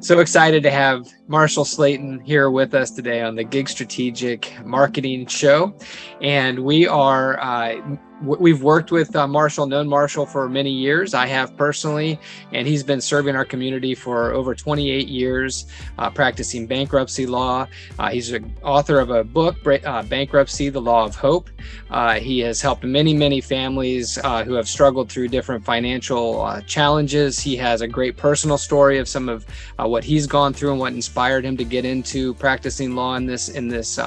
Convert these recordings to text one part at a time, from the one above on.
So excited to have Marshall Slayton here with us today on the Gig Strategic Marketing Show. And we've worked with Marshall, known Marshall for many years. I have personally, and he's been serving our community for over 28 years, practicing bankruptcy law. He's the author of a book, Bankruptcy, the Law of Hope. He has helped many families who have struggled through different financial challenges. He has a great personal story of some of what he's gone through and what inspired him to get into practicing law in this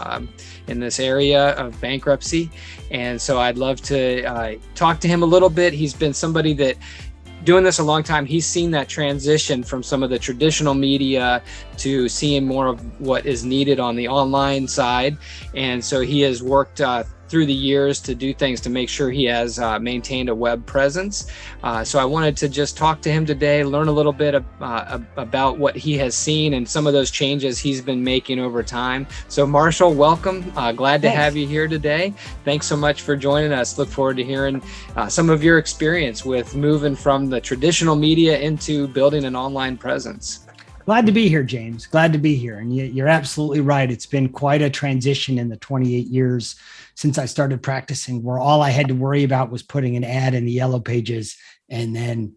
area of bankruptcy. And so I'd love to talk to him a little bit. He's been somebody that doing this a long time. He's seen that transition from some of the traditional media to seeing more of what is needed on the online side. And so he has worked through the years to do things to make sure he has maintained a web presence. So I wanted to just talk to him today, learn a little bit about what he has seen and some of those changes he's been making over time. So Marshall, welcome. Glad to have you here today. Thanks so much for joining us. Look forward to hearing some of your experience with moving from the traditional media into building an online presence. Glad to be here, James. Glad to be here. And you're absolutely right. It's been quite a transition in the 28 years since I started practicing, where all I had to worry about was putting an ad in the yellow pages and then,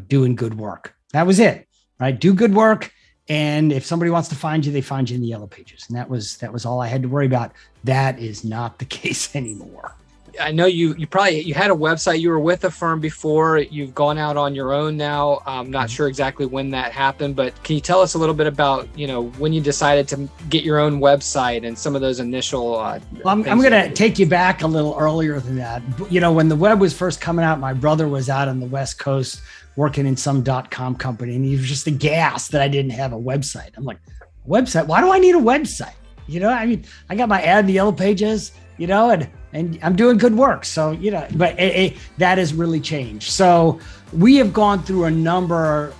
doing good work. That was it, right? Do good work. And if somebody wants to find you, they find you in the yellow pages. And that was all I had to worry about. That is not the case anymore. I know you had a website. You were with a firm before. You've gone out on your own now. I'm not sure exactly when that happened, but can you tell us a little bit about, when you decided to get your own website and some of those initial Well, I'm going to take you back a little earlier than that. When the web was first coming out, my brother was out on the West Coast working in some .com company, and he was just aghast that I didn't have a website. I'm like, website? Why do I need a website? I got my ad in the yellow pages, and I'm doing good work. So, but that has really changed. So we have gone through a number.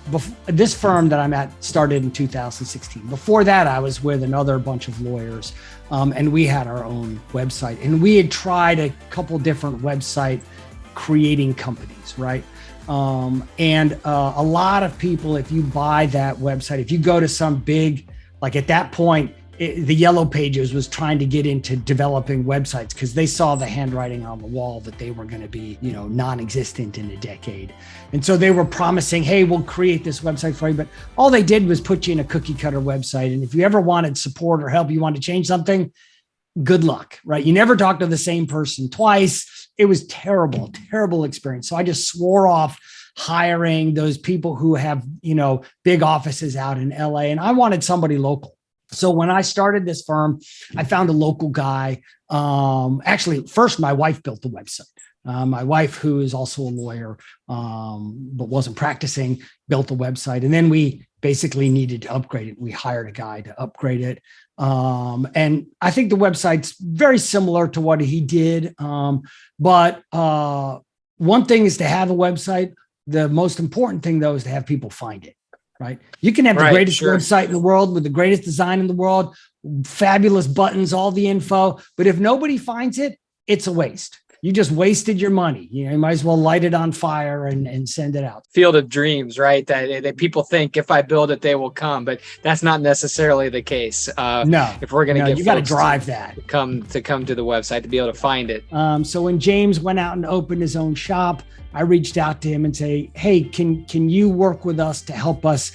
This firm that I'm at started in 2016. Before that, I was with another bunch of lawyers, and we had our own website. And we had tried a couple different website creating companies, right? And a lot of people, if you buy that website, if you go to some big, like at that point, the Yellow Pages was trying to get into developing websites because they saw the handwriting on the wall that they were going to be, non-existent in a decade. And so they were promising, hey, we'll create this website for you. But all they did was put you in a cookie cutter website. And if you ever wanted support or help, you wanted to change something, good luck, right? You never talk to the same person twice. It was terrible experience. So I just swore off hiring those people who have, big offices out in LA. And I wanted somebody local. So when I started this firm, I found a local guy. Actually, first, my wife built the website. My wife, who is also a lawyer, but wasn't practicing, built the website. And then we basically needed to upgrade it. We hired a guy to upgrade it. And I think the website's very similar to what he did. But one thing is to have a website. The most important thing, though, is to have people find it. Right. You can have the greatest website in the world with the greatest design in the world, fabulous buttons, all the info. But if nobody finds it, it's a waste. You just wasted your money. You might as well light it on fire and send it out. Field of dreams, right? That people think if I build it, they will come, but that's not necessarily the case. No, if we're going to get, you got to drive that to come to the website to be able to find it. So when James went out and opened his own shop, I reached out to him and say, hey, can you work with us to help us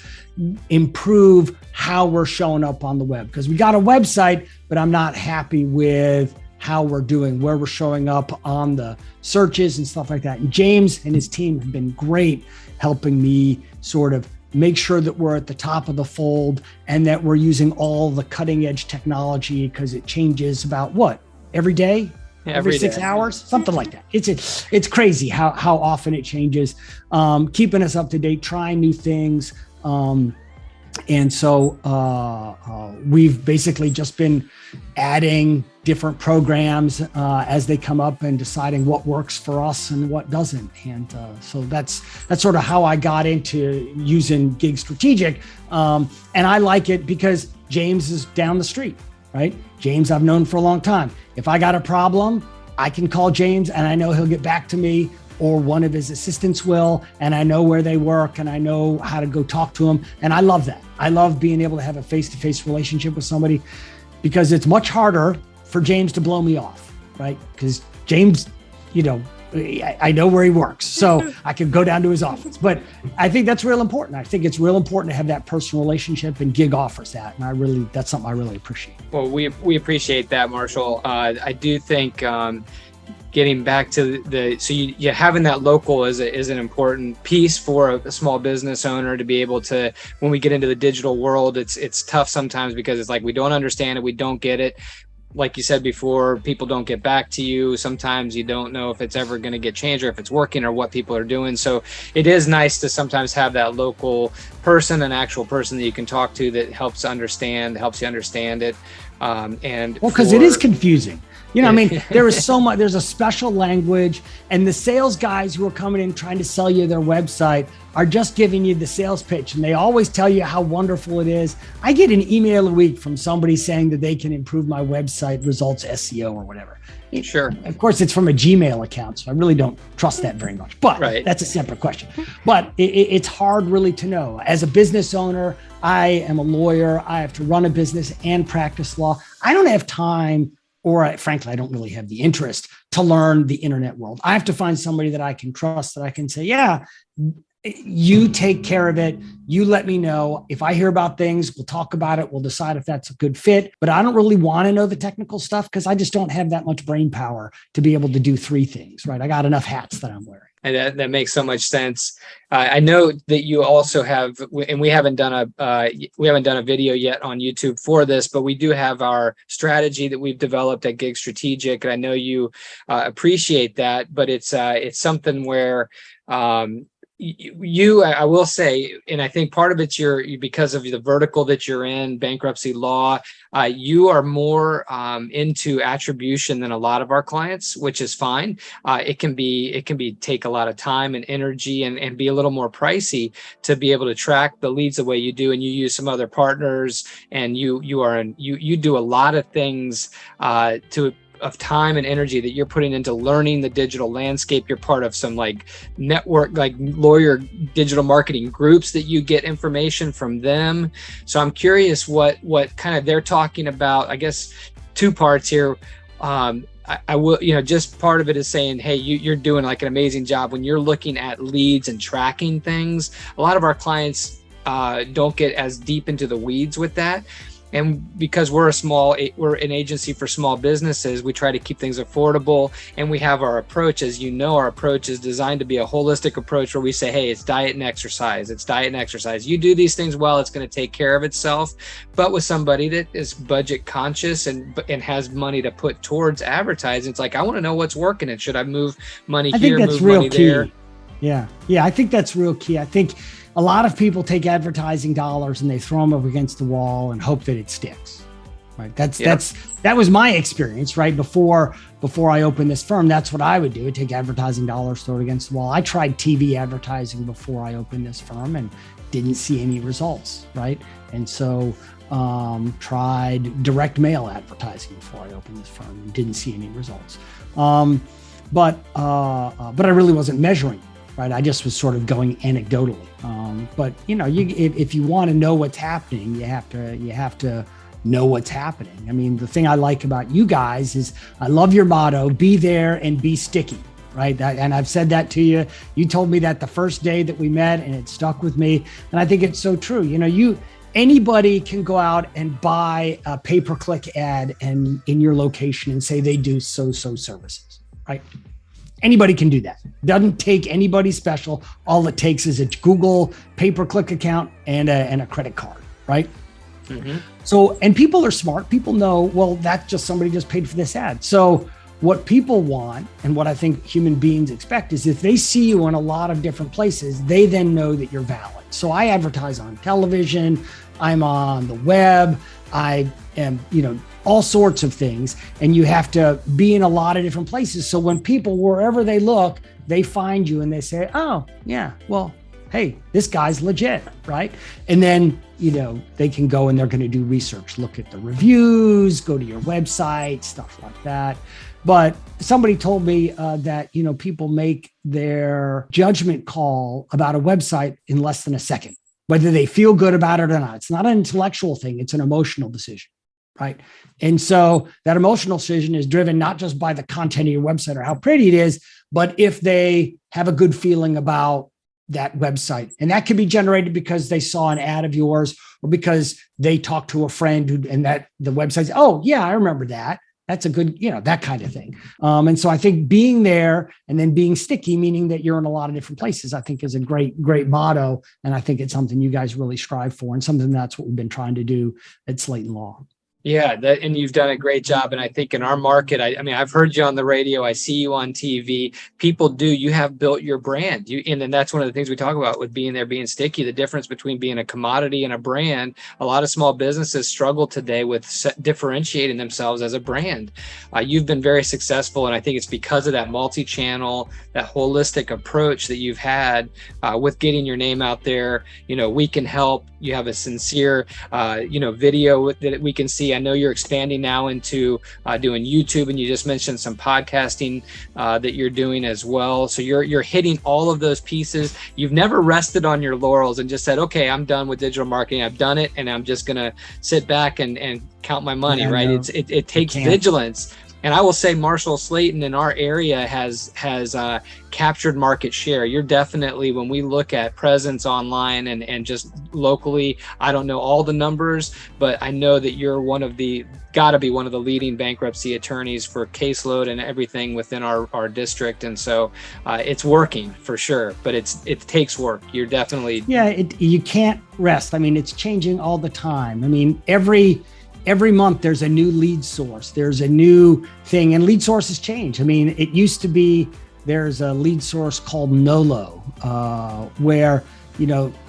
improve how we're showing up on the web? Because we got a website, but I'm not happy with how we're doing, where we're showing up on the searches and stuff like that. And James and his team have been great helping me sort of make sure that we're at the top of the fold and that we're using all the cutting edge technology, because it changes about every day? Every 6 hours, something like that. It's crazy how often it changes, keeping us up to date, trying new things. And so we've basically just been adding different programs as they come up and deciding what works for us and what doesn't. And so that's sort of how I got into using Gig Strategic. And I like it because James is down the street, right? James I've known for a long time. If I got a problem, I can call James and I know he'll get back to me or one of his assistants will, and I know where they work and I know how to go talk to them. And I love that. I love being able to have a face-to-face relationship with somebody, because it's much harder for James to blow me off, right? Because James, I know where he works, so I can go down to his office. But I think that's real important. I think it's real important to have that personal relationship, and gig offers that. And that's something I really appreciate. Well, we appreciate that, Marshall. I do think getting back to having that local is an important piece for a small business owner to be able to, when we get into the digital world, it's tough sometimes because it's like, we don't understand it. We don't get it. Like you said before, people don't get back to you. Sometimes you don't know if it's ever going to get changed or if it's working or what people are doing. So it is nice to sometimes have that local person, an actual person that you can talk to that helps you understand it. Because it is confusing. There is so much, there's a special language, and the sales guys who are coming in trying to sell you their website are just giving you the sales pitch, and they always tell you how wonderful it is. I get an email a week from somebody saying that they can improve my website results, SEO or whatever. Sure. Of course, it's from a Gmail account, so I really don't trust that very much, but That's a separate question. But it's hard really to know. As a business owner, I am a lawyer. I have to run a business and practice law. I don't have time, or frankly, I don't really have the interest to learn the internet world. I have to find somebody that I can trust, that I can say, yeah, you take care of it. You let me know. If I hear about things, we'll talk about it. We'll decide if that's a good fit. But I don't really want to know the technical stuff because I just don't have that much brain power to be able to do three things, right? I got enough hats that I'm wearing. And that makes so much sense. I know that you also have, and we haven't done a video yet on YouTube for this, but we do have our strategy that we've developed at Gig Strategic, and I know you appreciate that. But it's something where I will say, and I think part of it's because of the vertical that you're in, bankruptcy law, you are more into attribution than a lot of our clients, which is fine. It can take a lot of time and energy and be a little more pricey to be able to track the leads the way you do. And you use some other partners, and you do a lot of things of time and energy that you're putting into learning the digital landscape. You're part of some network, lawyer digital marketing groups that you get information from them. So I'm curious what kind of they're talking about. I guess two parts here. I will, just part of it is saying, hey, you're doing an amazing job when you're looking at leads and tracking things. A lot of our clients don't get as deep into the weeds with that. And because we're an agency for small businesses, we try to keep things affordable. And we have our approach, as you know, our approach is designed to be a holistic approach where we say, hey, it's diet and exercise. It's diet and exercise. You do these things well, it's going to take care of itself. But with somebody that is budget conscious and has money to put towards advertising, it's like, I want to know what's working, and should I move money here, move money there? Yeah, I think that's real key. I think a lot of people take advertising dollars and they throw them up against the wall and hope that it sticks. Right? That was my experience, right? Before I opened this firm, that's what I would do. I'd take advertising dollars, throw it against the wall. I tried TV advertising before I opened this firm and didn't see any results, right? And so tried direct mail advertising before I opened this firm and didn't see any results. But I really wasn't measuring. Right, I just was sort of going anecdotally. But if you want to know what's happening, you have to know what's happening. I mean, the thing I like about you guys is I love your motto: be there and be sticky. Right, and I've said that to you. You told me that the first day that we met, and it stuck with me. And I think it's so true. Anybody can go out and buy a pay-per-click ad and in your location and say they do so services. Right. Anybody can do that. Doesn't take anybody special. All it takes is a Google pay-per-click account and a credit card, right? Mm-hmm. So, and people are smart. People know, well, that's just somebody just paid for this ad. So what people want, and what I think human beings expect, is if they see you in a lot of different places, they then know that you're valid. So I advertise on television. I'm on the web. I am, all sorts of things. And you have to be in a lot of different places. So when people, wherever they look, they find you and they say, oh, yeah, well, hey, this guy's legit, right? And then, they can go and they're going to do research, look at the reviews, go to your website, stuff like that. But somebody told me that, people make their judgment call about a website in less than a second, whether they feel good about it or not. It's not an intellectual thing. It's an emotional decision. Right. And so that emotional decision is driven not just by the content of your website or how pretty it is, but if they have a good feeling about that website. And that can be generated because they saw an ad of yours or because they talked to a friend and that the website's, oh, yeah, I remember that. That's a good, that kind of thing. And so I think being there and then being sticky, meaning that you're in a lot of different places, I think is a great, great motto. And I think it's something you guys really strive for and something that's what we've been trying to do at Slayton Law. Yeah, and you've done a great job. And I think in our market, I mean, I've heard you on the radio. I see you on TV. People you have built your brand. And then that's one of the things we talk about with being there, being sticky, the difference between being a commodity and a brand. A lot of small businesses struggle today with differentiating themselves as a brand. You've been very successful. And I think it's because of that multi-channel, that holistic approach that you've had with getting your name out there. We can help. You have a sincere, video that we can see. I know you're expanding now into doing YouTube, and you just mentioned some podcasting that you're doing as well. So you're hitting all of those pieces. You've never rested on your laurels and just said, okay, I'm done with digital marketing. I've done it, and I'm just going to sit back and count my money, right? No, it takes vigilance. And I will say Marshall Slayton in our area has captured market share. You're definitely, when we look at presence online and just locally, I don't know all the numbers, but I know that you're gotta be one of the leading bankruptcy attorneys for caseload and everything within our district. And so it's working for sure, but it takes work. You're definitely. Yeah, you can't rest. I mean, it's changing all the time. I mean, every month there's a new lead source. There's a new thing, and lead sources change. I mean, it used to be there's a lead source called Nolo, where,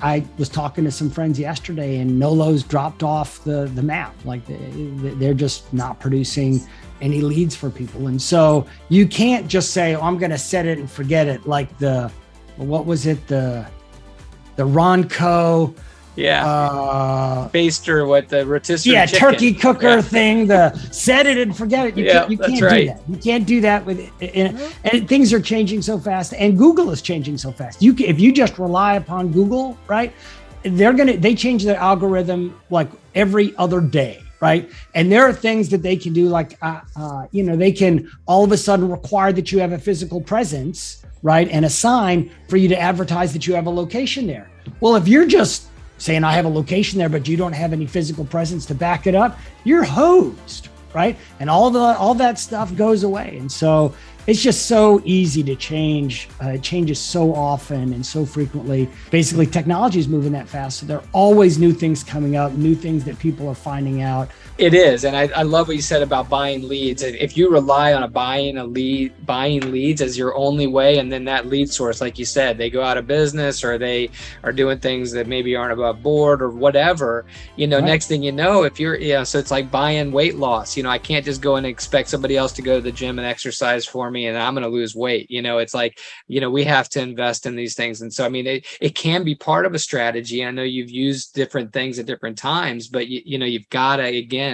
I was talking to some friends yesterday and Nolo's dropped off the map. Like they're just not producing any leads for people. And so you can't just say, oh, I'm going to set it and forget it. Like what was it? The Ronco. Yeah. Baster, what the rotisserie chicken. Turkey cooker thing, the set it and forget it. You can't do that. You can't do that with it. And things are changing so fast, and Google is changing so fast. If you just rely upon Google, right? They change their algorithm like every other day, right? And there are things that they can do, like they can all of a sudden require that you have a physical presence, right? And a sign for you to advertise that you have a location there. Well, if you're just saying I have a location there, but you don't have any physical presence to back it up, you're hosed, right? And all that stuff goes away. And so it's just so easy to change. It changes so often and so frequently. Basically, technology is moving that fast. So there are always new things coming out, new things that people are finding out. It is. And I love what you said about buying leads. If you rely on buying leads as your only way, and then that lead source, like you said, they go out of business or they are doing things that maybe aren't above board or whatever, right. Next thing you know, if you're, so it's like buying weight loss. I can't just go and expect somebody else to go to the gym and exercise for me and I'm going to lose weight. It's like, we have to invest in these things. And so, I mean, it can be part of a strategy. I know you've used different things at different times, but you've got to, again,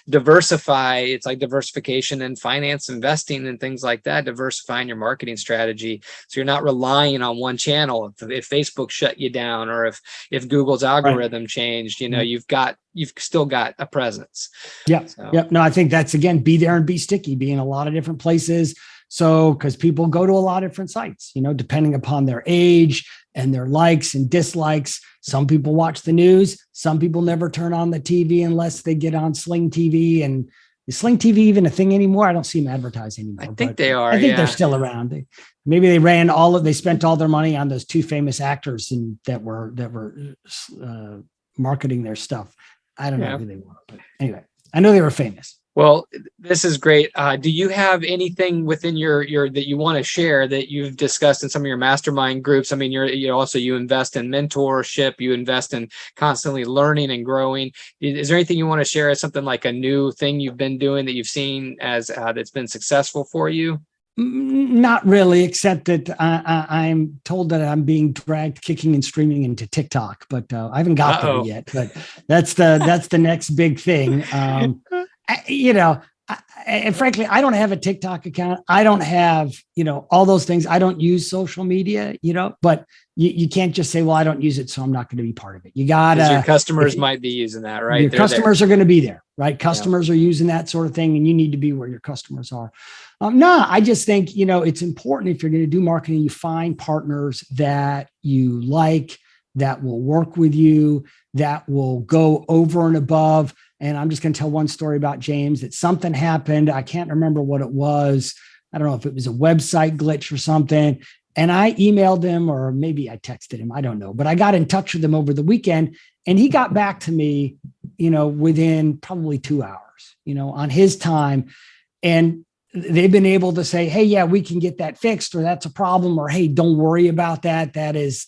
diversify. It's like diversification in finance, investing and things like that, diversifying your marketing strategy. So you're not relying on one channel. If Facebook shut you down or if Google's algorithm changed, you've still got a presence. Yeah. So. Yep. No, I think that's, again, be there and be sticky, be in a lot of different places. So, because people go to a lot of different sites, depending upon their age and their likes and dislikes. Some people watch the news. Some people never turn on the TV unless they get on Sling TV. And is Sling TV even a thing anymore? I don't see them advertising anymore. I think they are. I think they're still around. Maybe they spent all their money on those two famous actors that were marketing their stuff. I don't know who they were, but anyway, I know they were famous. Well, this is great. Do you have anything within your that you want to share that you've discussed in some of your mastermind groups? I mean, you invest in mentorship, you invest in constantly learning and growing. Is there anything you want to share as something like a new thing you've been doing that you've seen as that's been successful for you? Not really, except that I'm told that I'm being dragged kicking and screaming into TikTok, but I haven't got there yet. But that's the next big thing. And frankly, I don't have a TikTok account. I don't have, all those things. I don't use social media, but you can't just say, well, I don't use it, so I'm not going to be part of it. You gotta, your customers might be using that, right? Your customers are going to be there, right? Customers are using that sort of thing, and you need to be where your customers are. No, I just think, it's important if you're going to do marketing, you find partners that you like, that will work with you, that will go over and above. And I'm just going to tell one story about James, that something happened. I can't remember what it was. I don't know if it was a website glitch or something. And I emailed him, or maybe I texted him. I don't know, but I got in touch with him over the weekend, and he got back to me, within probably 2 hours, on his time. And they've been able to say, hey, yeah, we can get that fixed, or that's a problem, or, hey, don't worry about that. That is,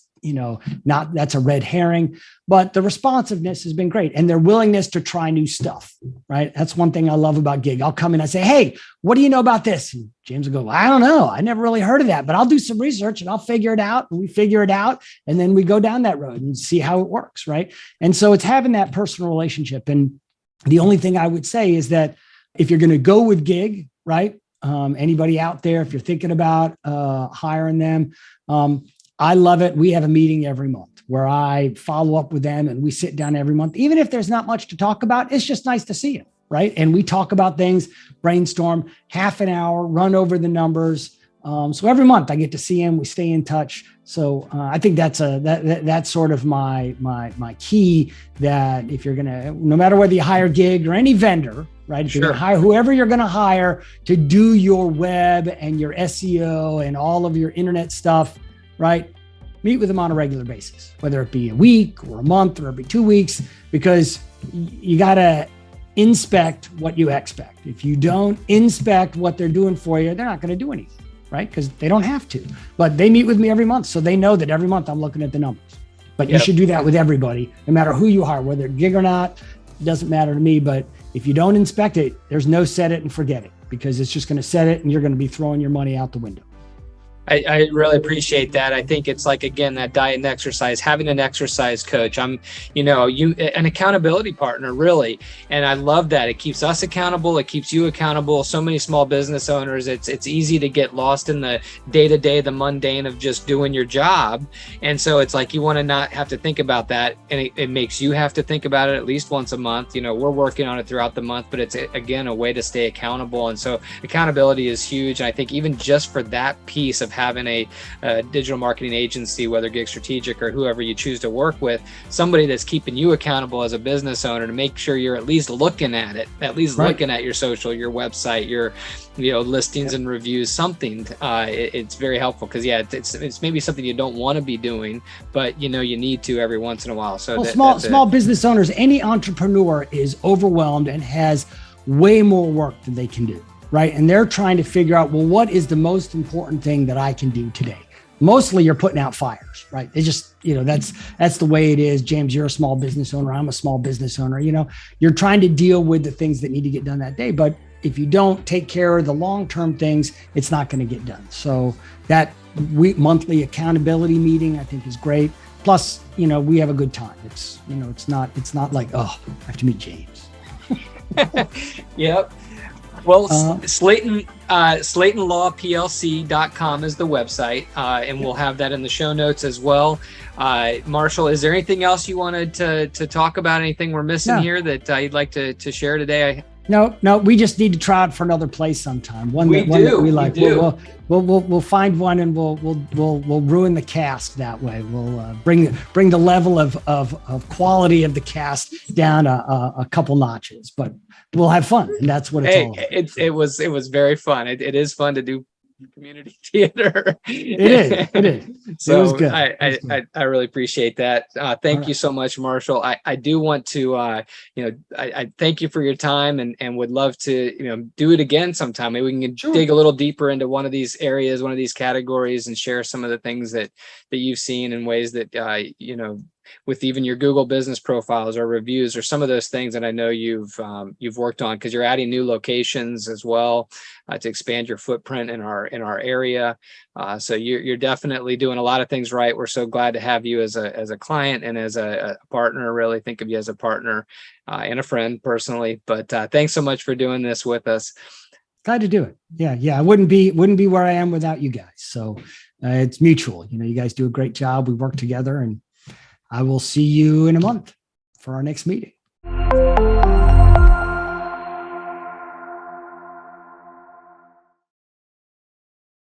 that's a red herring. But the responsiveness has been great, and their willingness to try new stuff, right? That's one thing I love about gig. I'll come in, I say, hey, what do you know about this? And James will go, well, I don't know. I never really heard of that, but I'll do some research and I'll figure it out. And we figure it out. And then we go down that road and see how it works, right? And so it's having that personal relationship. And the only thing I would say is that if you're going to go with gig, right? Anybody out there, if you're thinking about hiring them, I love it. We have a meeting every month where I follow up with them, and we sit down every month. Even if there's not much to talk about, it's just nice to see them, right? And we talk about things, brainstorm, half an hour, run over the numbers. So every month I get to see him. We stay in touch. So I think that's sort of my key, that if you're gonna, no matter whether you hire gig or any vendor, right? If you're gonna hire whoever you're gonna hire to do your web and your SEO and all of your internet stuff, right? Meet with them on a regular basis, whether it be a week or a month or every 2 weeks, because you got to inspect what you expect. If you don't inspect what they're doing for you, they're not going to do anything, right? Because they don't have to. But they meet with me every month, so they know that every month I'm looking at the numbers. But you should do that with everybody, no matter who you hire, whether gig or not. It doesn't matter to me. But if you don't inspect it, there's no set it and forget it, because it's just going to set it and you're going to be throwing your money out the window. I really appreciate that. I think it's like, again, that diet and exercise, having an exercise coach. I'm, an accountability partner, really. And I love that. It keeps us accountable. It keeps you accountable. So many small business owners, it's easy to get lost in the day-to-day, the mundane of just doing your job. And so it's like, you want to not have to think about that. And it makes you have to think about it at least once a month. We're working on it throughout the month, but it's, again, a way to stay accountable. And so accountability is huge. And I think even just for that piece of having a digital marketing agency, whether Gig Strategic or whoever you choose to work with, somebody that's keeping you accountable as a business owner to make sure you're at least looking at it, at least looking at your social, your website, your listings and reviews, something. It's very helpful, because it's maybe something you don't want to be doing, but you need to every once in a while. So small business owners, any entrepreneur is overwhelmed and has way more work than they can do. Right. And they're trying to figure out, well, what is the most important thing that I can do today? Mostly you're putting out fires, right? It's just, that's the way it is. James, you're a small business owner. I'm a small business owner. You're trying to deal with the things that need to get done that day. But if you don't take care of the long-term things, it's not going to get done. So that monthly accountability meeting, I think, is great. Plus, we have a good time. It's, it's not like, oh, I have to meet James. Yep. Well, Slayton, SlaytonLawPLC.com is the website, and we'll have that in the show notes as well. Marshall, is there anything else you wanted to talk about? Anything we're missing here that you'd like to share today? No, we just need to try it for another place sometime. One that we like. We'll find one, and we'll ruin the cast that way. We'll bring the level of quality of the cast down a couple notches, but we'll have fun, and that's what it's all about. It was very fun. It is fun to do community theater. It is. So it was good. I really appreciate that. Thank you so much, Marshall. I do want to, I thank you for your time, and would love to, do it again sometime. Maybe we can dig a little deeper into one of these areas, one of these categories, and share some of the things that you've seen in ways that, with even your Google business profiles or reviews or some of those things that I know you've worked on, because you're adding new locations as well to expand your footprint in our area. So you're definitely doing a lot of things right. We're so glad to have you as a client and as a partner. Really think of you as a partner and a friend personally. But thanks so much for doing this with us. Glad to do it. Yeah. I wouldn't be where I am without you guys. So it's mutual. You guys do a great job. We work together, and I will see you in a month for our next meeting.